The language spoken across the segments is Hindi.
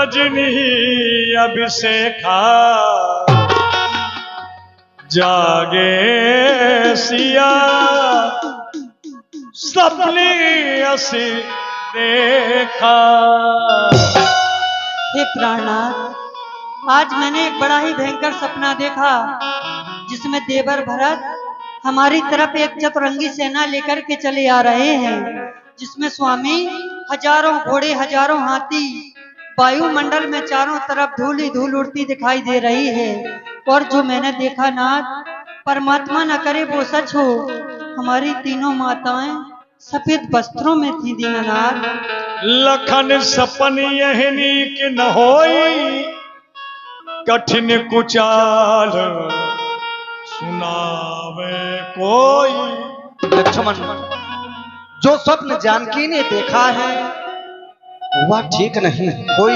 रजनी अभिषेखा जागे सिया सपने असी देखा। हे प्राणनाथ, आज मैंने एक बड़ा ही भयंकर सपना देखा जिसमें देवर भरत हमारी तरफ एक चतुरंगी सेना लेकर के चले आ रहे हैं, जिसमें स्वामी हजारों घोड़े हजारों हाथी, वायुमंडल में चारों तरफ धूल ही धूल उड़ती दिखाई दे रही है। और जो मैंने देखा नाथ, परमात्मा न करे वो सच हो, हमारी तीनों माताएं सफेद वस्त्रों में थी दीनानाथ। लखन सपन यहनी कि न होई कठिन कुचाल सुनावे कोई। लक्ष्मण, जो स्वप्न जानकी ने देखा है वह ठीक नहीं, कोई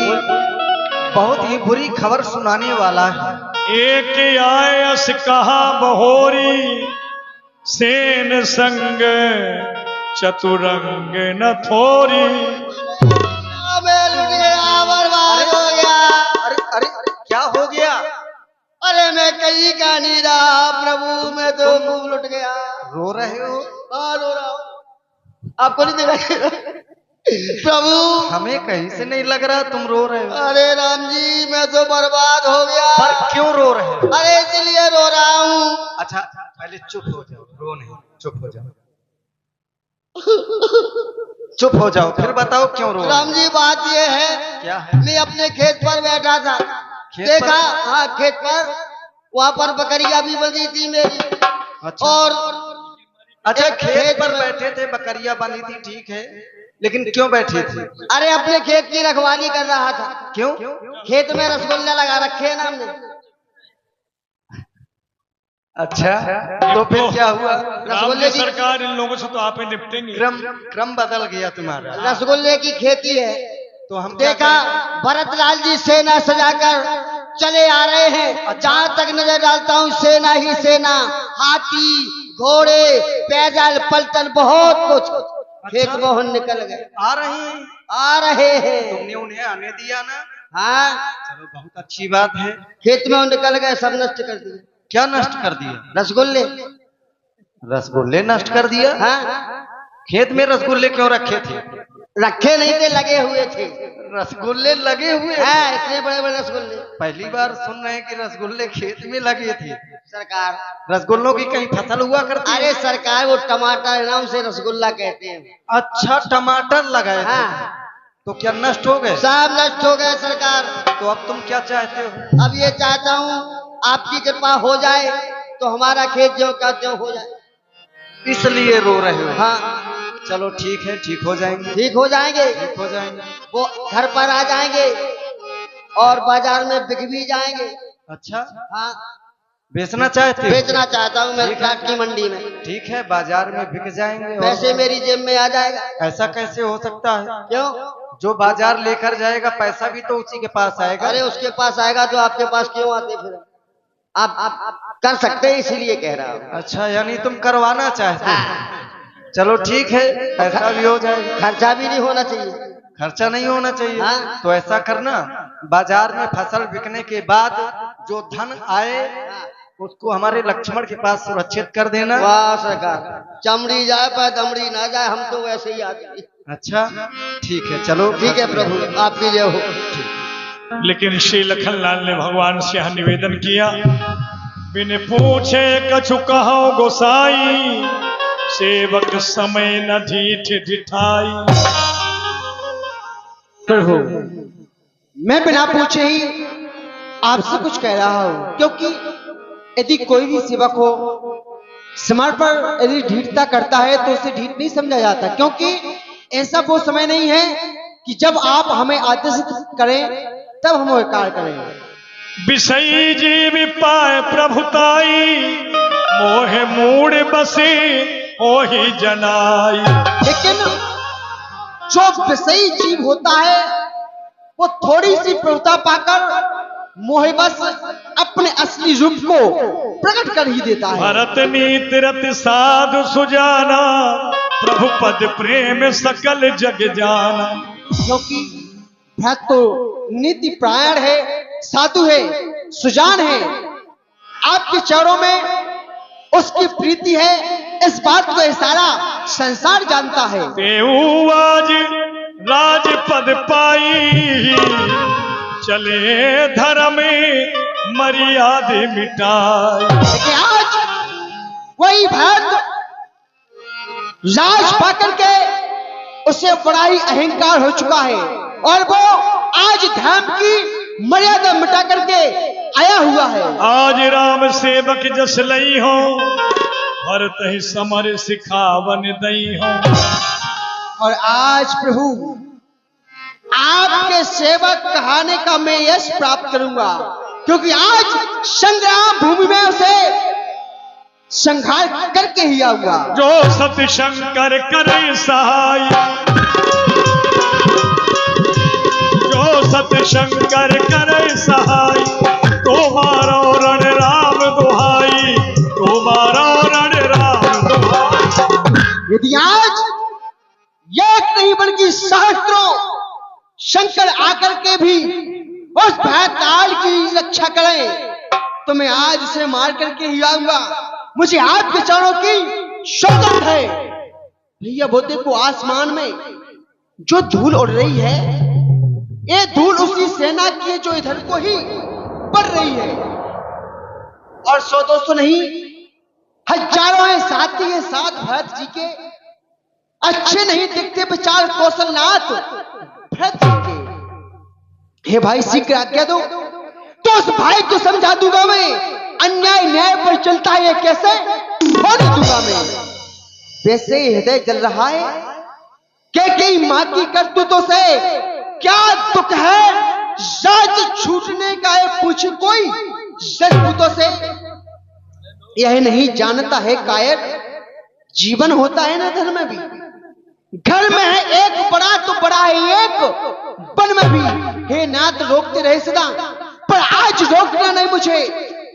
बहुत ही बुरी खबर सुनाने वाला है। एक आयस कहा बहोरी सेन संग चतुरंग न थोरी। बर्बाद हो गया। अरे क्या हो गया? अरे मैं कहीं का नहीं रहा प्रभु, मैं तो खूब लुट गया। रो रहे हो? हाँ रो रहा हूँ, आपको नहीं देखा प्रभु? हमें कहीं से नहीं लग रहा तुम रो रहे हो। अरे राम जी, मैं तो बर्बाद हो गया। पर क्यों रो रहे हो? अरे इसलिए रो रहा हूँ। अच्छा पहले चुप हो जाओ, रो नहीं, चुप हो जाओ, चुप हो जाओ, फिर बताओ क्यों रो रहे हो? राम जी बात ये है, क्या है? मैं अपने खेत पर बैठा था, खेत देखा पर? हाँ खेत पर, वहाँ पर बकरियां भी बंधी थी मेरी। अच्छा। और अच्छा, एक खेत पर बैठे थे, बकरियां बंधी थी, ठीक है, लेकिन क्यों बैठे थे? अरे अपने खेत की रखवाली कर रहा था। क्यों? खेत में रसगुल्ला लगा रखे हैं ना हमने। अच्छा, तो फिर क्या हुआ? रसगुल्ले सरकार इन लोगों से तो आप निपटेंगे। क्रम बदल गया तुम्हारा। रसगुल्ले की खेती है, तो हम देखा भरतलाल जी सेना सजाकर चले आ रहे हैं। जहाँ तक नजर डालता हूँ सेना ही सेना, हाथी घोड़े पैदल पलटन बहुत कुछ। खेत में निकल गए, आ रहे हैं। तुमने उन्हें आने दिया ना? हाँ चलो बहुत अच्छी बात है। खेत में निकल गए, सब नष्ट कर दिए। क्या नष्ट कर दिया? रसगुल्ले। रसगुल्ले नष्ट कर दिया? हाँ खेत में रसगुल्ले क्यों रखे थे? रखे नहीं थे, लगे हुए थे। रसगुल्ले लगे हुए? हाँ इतने बड़े बड़े रसगुल्ले। पहली बार सुन रहे हैं कि रसगुल्ले खेत में लगे थे। सरकार, रसगुल्लों की कहीं फसल हुआ करती है? अरे सरकार, वो टमाटर नाम से रसगुल्ला कहते हैं। अच्छा, टमाटर लगाए थे। हाँ तो क्या नष्ट हो गए? सब नष्ट हो गए सरकार। तो अब तुम क्या चाहते हो? अब ये चाहता हूँ आपकी कृपा हो जाए तो हमारा खेत जो का त्यों हो जाए, इसलिए रो रहे हो? हाँ चलो ठीक है, ठीक हो जाएंगे। ठीक हो जाएंगे, ठीक हो जाएंगे। वो घर पर आ जाएंगे और बाजार में बिक भी जाएंगे। अच्छा, हाँ बेचना चाहते हो? बेचना चाहता हूँ मैं घाट की मंडी में। ठीक है, बाजार में बिक जाएंगे। पैसे मेरी जेब में आ जाएगा। ऐसा कैसे हो सकता है? क्यों? जो बाजार लेकर जाएगा पैसा भी तो उसी के पास आएगा। अरे उसके पास आएगा तो आपके पास क्यों आते फिर? आप कर सकते हैं, इसीलिए कह रहा हूँ। अच्छा, यानी तुम करवाना चाहते हो? चलो ठीक है, ऐसा भी हो जाएगा। खर्चा भी नहीं होना चाहिए। खर्चा नहीं होना चाहिए। हाँ। तो ऐसा करना, बाजार में फसल बिकने के बाद जो धन आए उसको हमारे लक्ष्मण के पास सुरक्षित कर देना। वाह सरकार, चमड़ी जाए पर दमड़ी ना जाए, हम तो वैसे ही आते। अच्छा ठीक है, चलो ठीक है प्रभु, आपकी जय हो। लेकिन श्री लखनलाल ने भगवान से यह निवेदन किया, बिन पूछे कछु कहो गोसाई, सेवक समय न ढीठ ढिठाई। प्रभु, मैं बिना पूछे ही आपसे कुछ कह रहा हूं, क्योंकि यदि कोई भी सेवक हो समय पर यदि ढीठता करता है तो उसे ढीठ नहीं समझा जाता, क्योंकि ऐसा वो समय नहीं है कि जब आप हमें आदेश करें तब हम वो कार्य करें। विषयी जीव पाए प्रभुताई, मोहे मूड बसे ओही जनाई। लेकिन जो विषयी जीव होता है वो थोड़ी सी प्रभुता पाकर मोहबस अपने असली रूप को प्रकट कर ही देता है। भरत नीत रत साधु सुजाना, प्रभु पद प्रेम सकल जग जाना। क्योंकि भरत तो नीति प्रायण है, साधु है, सुजान है, आपके चरणों में उसकी प्रीति है, इस बात को ये सारा संसार जानता है। तेऊ आज राजपद पाई, चले धर्म मर्यादा मिटाई। लेकिन आज वही भरत राज पाकर के उसे बड़ा ही अहंकार हो चुका है और वो आज धर्म की मर्यादा मिटा करके आया हुआ है। आज राम सेवक जस लई हो, भरत ही समर सिखावन दई हो। और आज प्रभु आपके सेवक कहाने का मैं यश प्राप्त करूंगा, क्योंकि आज संग्राम भूमि में उसे संहार करके ही आऊंगा। जो सत शंकर करे सहाय, जो सत शंकर करे सहाय, तुम्हारा रण राम दुहाई, तुम्हारा रण राम दुहाई। यदि आज एक नहीं बल्कि सहस्त्रों शंकर आकर के भी उस भैताल की रक्षा करें तो मैं आज उसे मार करके ही आऊंगा। मुझे आपके चरणों की शौकत है। भैया वो देखो आसमान में जो धूल उड़ रही है, ये धूल उसी सेना की है जो इधर को ही बढ़ रही है। और 100-200 नहीं, हजारों हैं साथी हैं साथ भरत जी के। अच्छे नहीं दिखते विचार कौशलनाथ भरत जी के। हे भाई शीघ्र आज्ञा दो तो उस भाई को समझा दूंगा मैं। अन्याय न्याय पर चलता है ये कैसे छोड़ दूंगा मैं। वैसे ही हृदय जल रहा है कि मां की करतूतों से क्या दुख है, राज छूटने का है पूछे कोई सजपूतों से। यह नहीं जानता है कायर, जीवन होता है ना धर्म में भी। घर में है एक बड़ा तो बड़ा है एक वन में भी। हे नाथ रोकते रहे सदा, पर आज रोकना नहीं मुझे।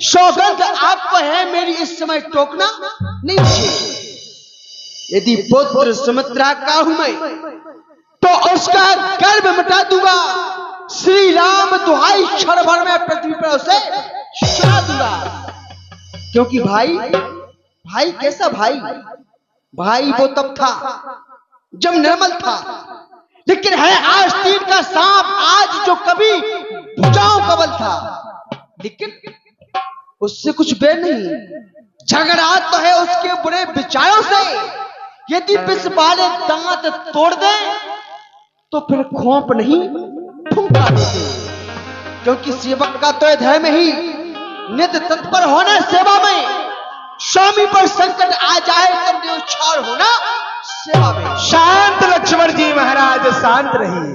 सौगंध आपको है मेरी, इस समय टोकना नहीं मुझे। यदि पुत्र सुमित्रा का हूं मैं तो उसका गर्भ मिटा दूंगा। श्री राम दुहाई क्षण भर में पृथ्वी पर उसे चढ़ा दूंगा। क्योंकि भाई कैसा भाई? भाई वो तब था जब निर्मल था, लेकिन है आज तीर का सांप आज जो कभी भुजाओं कबल था, लेकिन उससे कुछ बेर नहीं। झगड़ा तो है उसके बुरे विचारों से। यदि विष वाले दांत तोड़ दे तो फिर खोप नहीं फूंका देते। क्योंकि सेवक का तो धर्म ही नित्य तत्पर होना सेवा में। स्वामी पर संकट आ जाए तो न्योछावर होना सेवा में। शांत लक्ष्मण जी महाराज, शांत रहिए।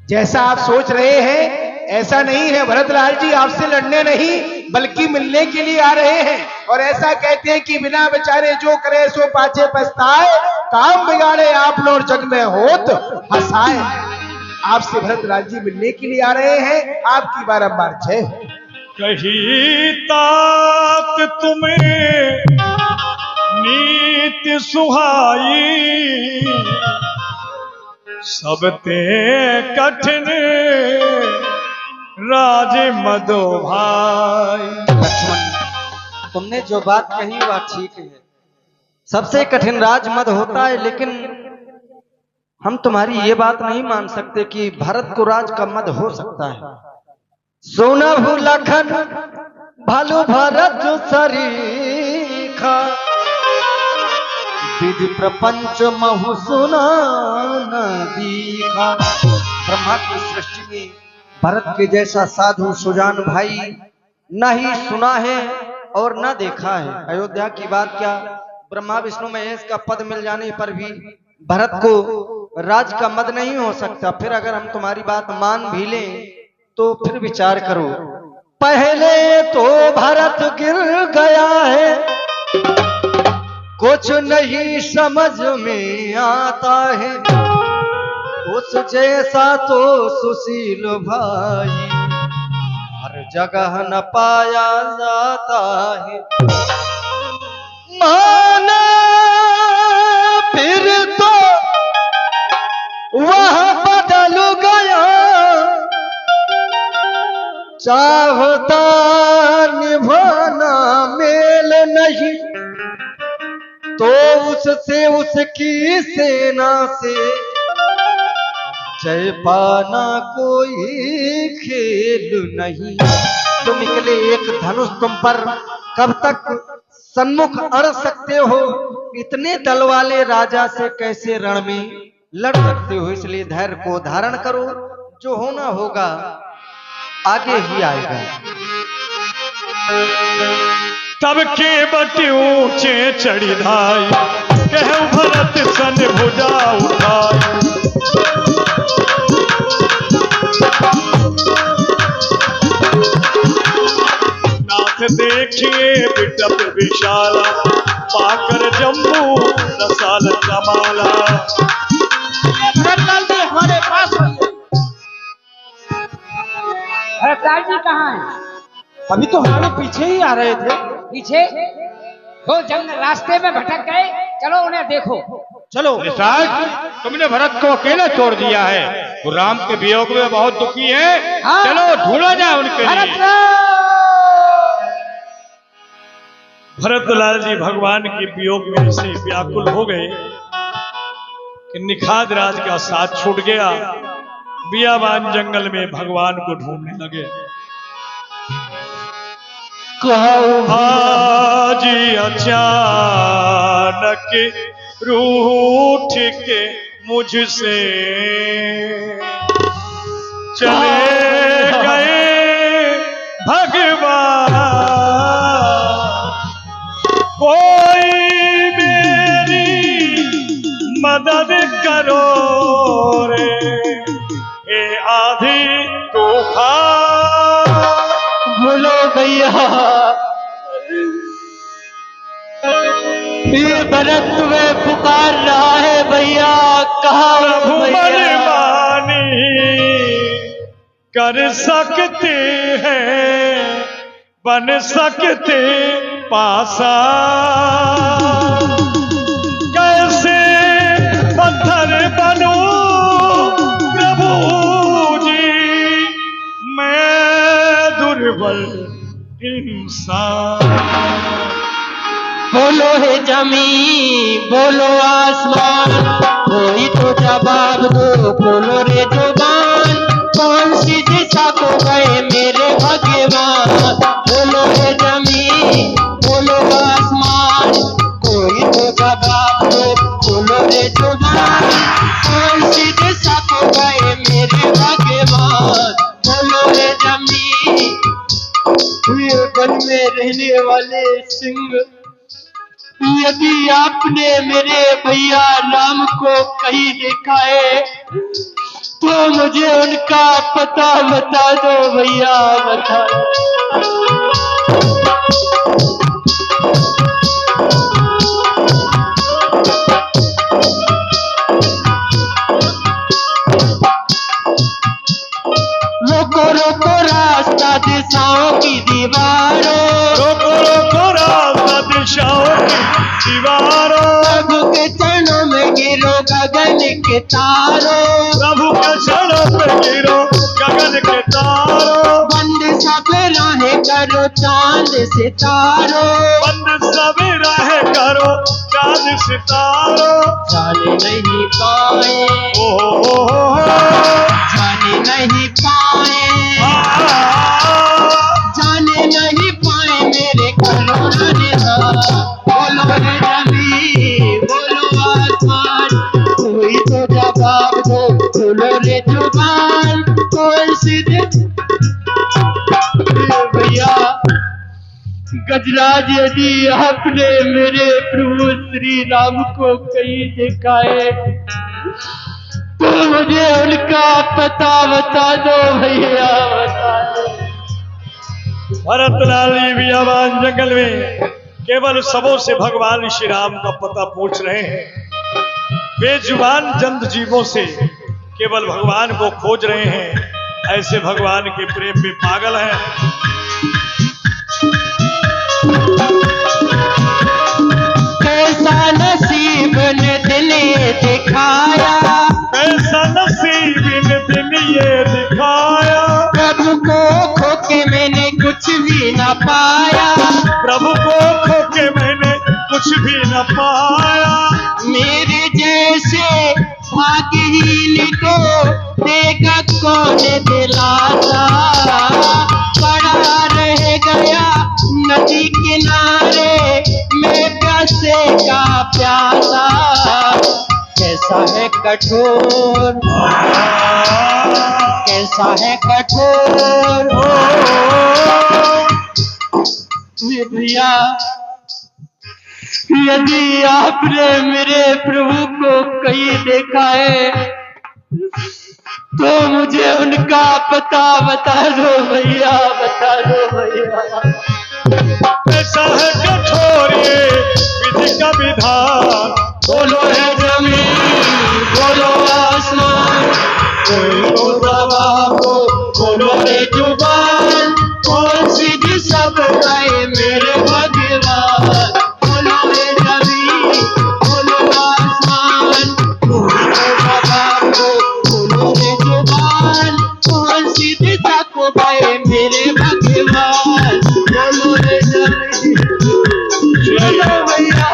जैसा आप सोच रहे हैं ऐसा नहीं है। भरतलाल जी आपसे लड़ने नहीं बल्कि मिलने के लिए आ रहे हैं। और ऐसा कहते हैं कि बिना बेचारे जो करे सो पाछे पछताए, काम बिगाड़े आप लोग जग में होत हंसाए। आपसे भरतलाल जी मिलने के लिए आ रहे हैं। आपकी बारंबार जय। कही तात तुम्हें नीति सुहाई, सबते कठिन राज मदो भाई। लक्ष्मण, तुमने जो बात कही वह ठीक है। सबसे कठिन राज मद होता है, लेकिन हम तुम्हारी ये बात नहीं मान सकते कि भरत को राज का मद हो सकता है। सुनहु लखन भलु भरत सरीखा, विधि प्रपंच महु सुना न दीखा। ब्रह्मा की सृष्टि में भरत के जैसा साधु सुजान भाई न ही सुना है और न देखा है। अयोध्या की बात क्या, ब्रह्मा विष्णु महेश का पद मिल जाने पर भी भरत को राज का मद नहीं हो सकता। फिर अगर हम तुम्हारी बात मान भी लें तो फिर विचार करो। पहले तो भरत गिर गया है, कुछ नहीं समझ में आता है। उस जैसा तो सुशील भाई हर जगह न पाया जाता है। माना फिर तो वह बदल गया, चाहता निभाना मेल नहीं, तो उससे उसकी सेना से जय पाना कोई खेल नहीं। तो निकले एक धनुष तुम पर कब तक सन्मुख अड़ सकते हो? इतने दल वाले राजा से कैसे रण में लड़ सकते हो? इसलिए धैर्य को धारण करो, जो होना होगा आगे ही आएगा। तब के बट ऊंचे चढ़ी धाई, कहु भरत सन भुजा उठाई। नाथ देखिए बिटप विशाला, पाकर जम्मू रसाल कमाला। हमारे पास भरतलाल जी कहाँ हैं? अभी तो हमारे पीछे ही आ रहे थे। पीछे वो जंग रास्ते में भटक गए, चलो उन्हें देखो। चलो। तुमने भरत को अकेला छोड़ दिया है, वो राम के वियोग में बहुत दुखी है। हाँ। चलो ढूंढा जाए उनके लिए। भरतलाल जी भगवान के वियोग में से व्याकुल हो गए कि निखाद राज का साथ छूट गया। बियाबान जंगल में भगवान को ढूंढने लगे। आज अचानक रूठ के मुझसे चले गए भगवान, कोई मेरी मदद करो रे, ए आधी तूफान। बोलो भैया, ये भरत तुम्हें पुकार रहा है भैया, कहाँ प्रभु हो भैया? मनमानी कर सकते हैं, बन सकते पासा, कैसे पत्थर बनूं प्रभु जी, मैं दुर्बल इंसान। बोलो है जमीन, बोलो आसमान, कोई तो जवाब दो, बोलो रे जुबान, कौन सी दिशा को गए मेरे भगवान? बोलो है जमीन, बोलो आसमान, कोई तो जवाब दो, बोलो रे जुबान, कौन सी दिशा को गए मेरे भगवान? बोलो रे जमीन, ये वन में रहने वाले सिंह, यदि आपने मेरे भैया राम को कहीं देखा है तो मुझे उनका पता बता दो भैया, बता दो। रोको रोको रास्ता दिशाओं की दीवारों, रोको रोको रास्ता दिशाओं की दीवारों, प्रभु के चरणों में गिरो गगन के तारों, प्रभु के चरणों पे गिरो गगन के तारों, बंद सब राहें करो चांद सितारों, बंद सब राहें करो चांद सितारों, जाने नहीं पाए, ओ जाने नहीं पाए, जाने नहीं पाए मेरे करुणा निधान। बोलो रे जमीन, बोलो आसमान, कोई तो जवाब दो, बोलो रे जुबान, कौन सी भैया? गजराज, यदि आपने मेरे प्रभु श्री राम को कहीं देखा है तो मुझे उनका पता बता दो भैया, बता दो। भरतलाल जी बियाबान जंगल में केवल सबों से भगवान श्री राम का पता पूछ रहे हैं। बेजुबान जंत जीवों से केवल भगवान को खोज रहे हैं। ऐसे भगवान के प्रेम में पागल हैं। कैसा नसीब ने दिल ये दिखाया, कैसा नसीब ने दिन ये दिखाया, प्रभु को खो के कुछ भी न पाया, प्रभु को खो के मैंने कुछ भी न पाया। मेरे जैसे भाग्यहीन को देगा कौन दिलासा, पड़ा रह गया नदी किनारे मैं प्यासे का प्यासा। कैसा है कठोर, कैसा है कठोर भैया। यदि आपने मेरे प्रभु को कहीं देखा है तो मुझे उनका पता बता दो भैया, बता दो भैया। ऐसा है कठोर ये विधि का विधान, बोलो है जमीन, बोलो आसमान, कोई तो जवाब दो, बोलो है जुबान, कौन सी दिशा बताए मेरे भगवान। बोलो है जमीन, बोलो आसमान, कोई तो जवाब दो, बोलो है जुबान, कौन सी दिशा को पाए मेरे भगवान। बोलो है जमीन, बोलो भैया।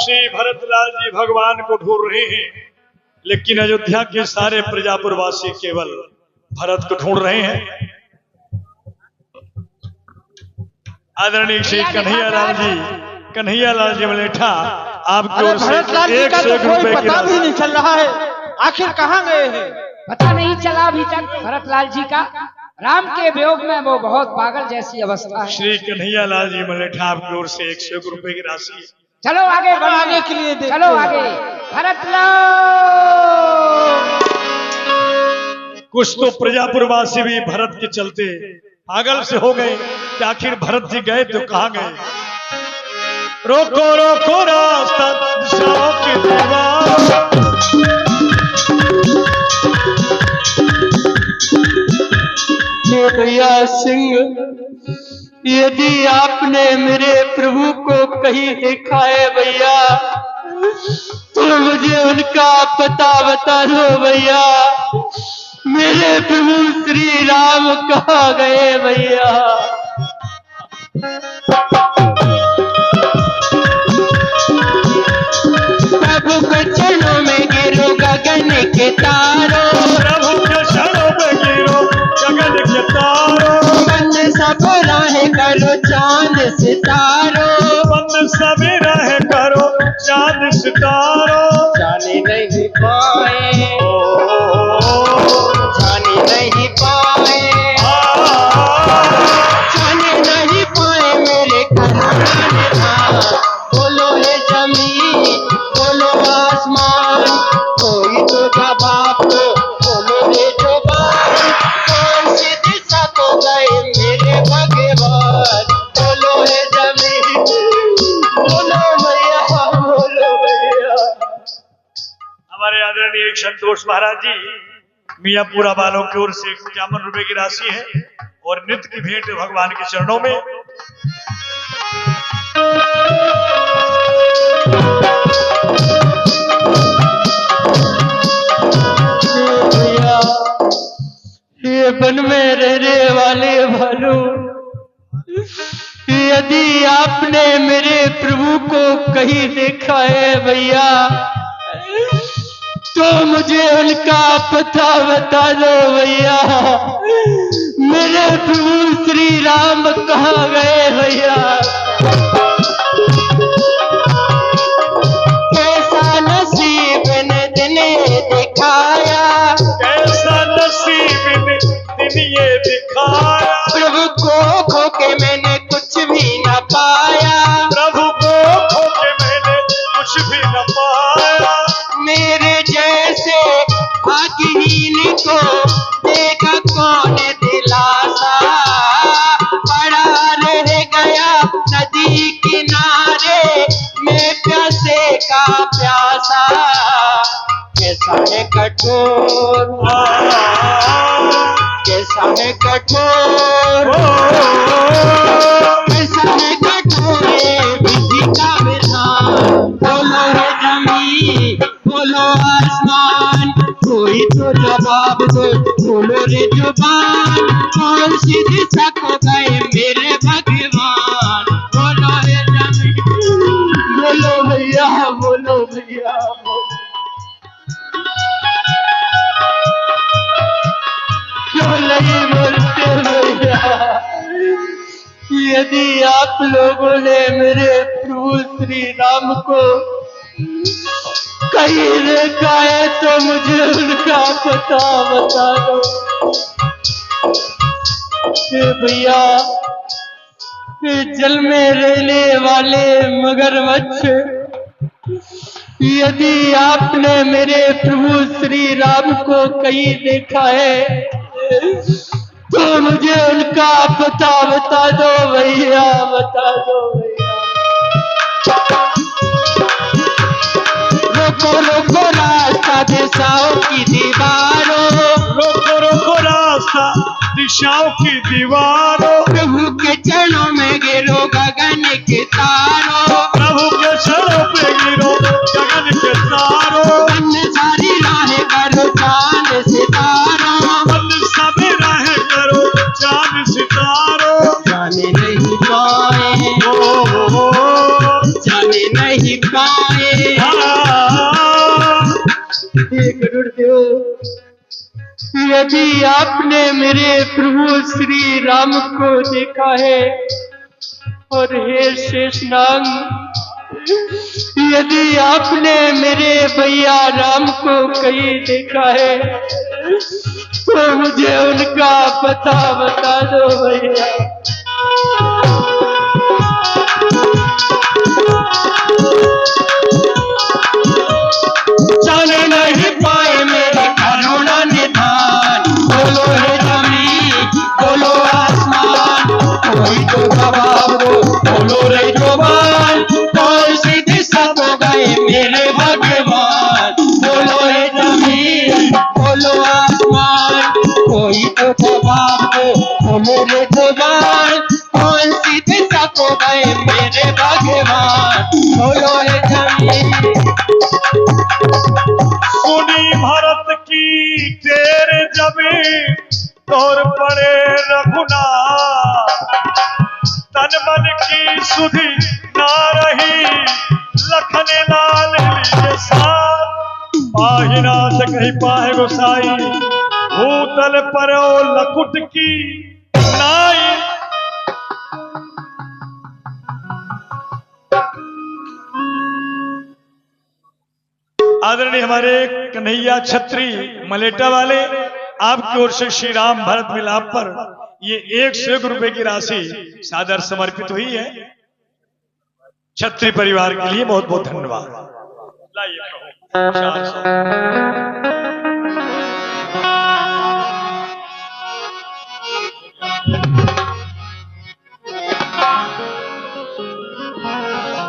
श्री भरतलाल जी भगवान को ढूंढ रहे हैं, लेकिन अयोध्या के सारे प्रजापुरवासी केवल भरत को ढूंढ रहे हैं। आदरणीय श्री कन्हैयालाल जी, कन्हैयालाल जी मलेठा, आपकी ओर से भरतलाल जी का तो 101 कोई रुपए की पता भी नहीं चल रहा है, आखिर कहाँ गए हैं? पता नहीं चला अभी तक भरतलाल जी का। राम के वियोग में वो बहुत पागल जैसी अवस्था है। श्री कन्हैयालाल जी मलेठा, आपकी ओर से 101 रुपए की राशि है। चलो आगे बढ़ाने के लिए देखते चलो हैं। आगे भरतलाल। कुछ तो प्रजापुरवासी भी भरत के चलते पागल से हो गए कि आखिर भरत जी गए तो कहाँ गए। रोको रोको रास्ता दिशाओं की दीवार, भैया सिंह, यदि आपने मेरे प्रभु को कहीं देखा है भैया तो मुझे उनका पता बता दो भैया। मेरे प्रभु श्री राम कहाँ गए भैया? प्रभु के चरणों में गिरो गगन के तारों, प्रभु के शरणों में गिरो गगन के तारों, बंद सब राहें करो चांद सितारों, बंद सभी राहें करो चांद सितारों। जाने नहीं पाए, जाने नहीं पाए, जाने नहीं पाए मेरे कन्हैया। बोलो है जमीन, बोलो आसमान, कोई तो जवाब दो, बोलो है जुबान, कौन सी दिशा को गए मेरे भगवान। बोलो है जमीन, बोलो भैया, बोलो भैया। हमारे आदरणीय संतोष महाराज जी मियाँपुरा वालों की ओर से 51 रुपए की राशि है और नित्य की भेंट भगवान के चरणों में। भैया, ये वन में रहने वाले भालू, यदि आपने मेरे प्रभु को कहीं देखा है भैया तो मुझे उनका पता बता दो भैया। मेरे प्रभु श्री राम कहाँ गए भैया? कैसा नसीब ने दिन दिखाया, कैसा नसीब ने दिन ये दिखाया, प्रभु को खो के मैंने कुछ भी न पाया, प्रभु को खो के मैंने कुछ भी न पाया। मेरे जैसे भाग्यहीन को देगा कौन दिलासा, पड़ा रह गया नदी किनारे मैं प्यासे का प्यासा। कैसा है कठोर, कैसा है कठोर, कैसा है कठोर विधि का विधान। बोलो है जमीन, बोलो आसमान, कोई तो जवाब दो, बोलो रे जुबान, कौन सी दिशा को गए मेरे भगवान, बोलो रे जमीन, बोलो भैया, बोलो भैया, क्यों नहीं बोलते भैया? यदि आप लोगों ने मेरे प्रभु श्री राम को कहीं देखा है तो मुझे उनका पता बता दो। भैया, जल में रहने वाले मगरमच्छ, यदि आपने मेरे प्रभु श्री राम को कहीं देखा है तो मुझे उनका पता बता दो भैया, बता दो भैया। रोको रोको रास्ता दिशाओं की दीवारों, रोको रोको रास्ता दिशाओं की दीवारों, प्रभु के चरणों में गिरो गगन के तारों, प्रभु के चरणों पे गिरो गगन के तारों, अन्य सारी राहें करो चांद सितारों, अन्य सभी राहें करो चांद सितारों, जाने नहीं पाए, जाने नहीं पाए। गुरुदेव, यदि आपने मेरे प्रभु श्री राम को देखा है, और हे शेषनाग, यदि आपने मेरे भैया राम को कहीं देखा है तो मुझे उनका पता बता दो भैया। जाने नहीं पाए मेरे करुणा निधान, बोलो हे जमीन, बोलो आसमान, कोई तो जवाब दो, बोलो रे जुबान, कौन सी दिशा को गए मेरे भगवान, बोलो हे जमीन, बोलो आसमान, कोई तो जवाब दो, बोलो रे जुबान, कौन सी दिशा को गए मेरे भगवान, बोलो हे जमीन। सुनी भरत की तेरे जबी तोर पड़े रघुनाथ, तन मन की सुधि ना रही लखन लाल लिए साथ, पाहिना से कहीं पाए गोसाई, भूतल पर ओ लकुट की नाई। आदरणीय हमारे कन्हैया छत्री मलेटा वाले, आपकी ओर से श्री राम भरत मिलाप पर ये 101 रुपए की राशि सादर समर्पित हुई है। छत्री परिवार के लिए बहुत बहुत धन्यवाद। लाइए प्रभु, 400।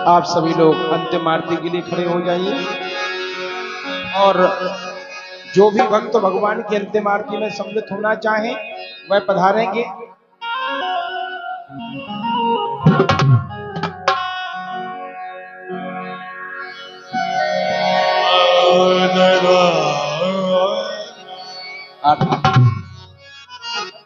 आप सभी लोग अंतिम आरती के लिए खड़े हो जाइए, और जो भी भक्त भगवान की अंतिम आरती में सम्मिलित होना चाहें वह पधारेंगे।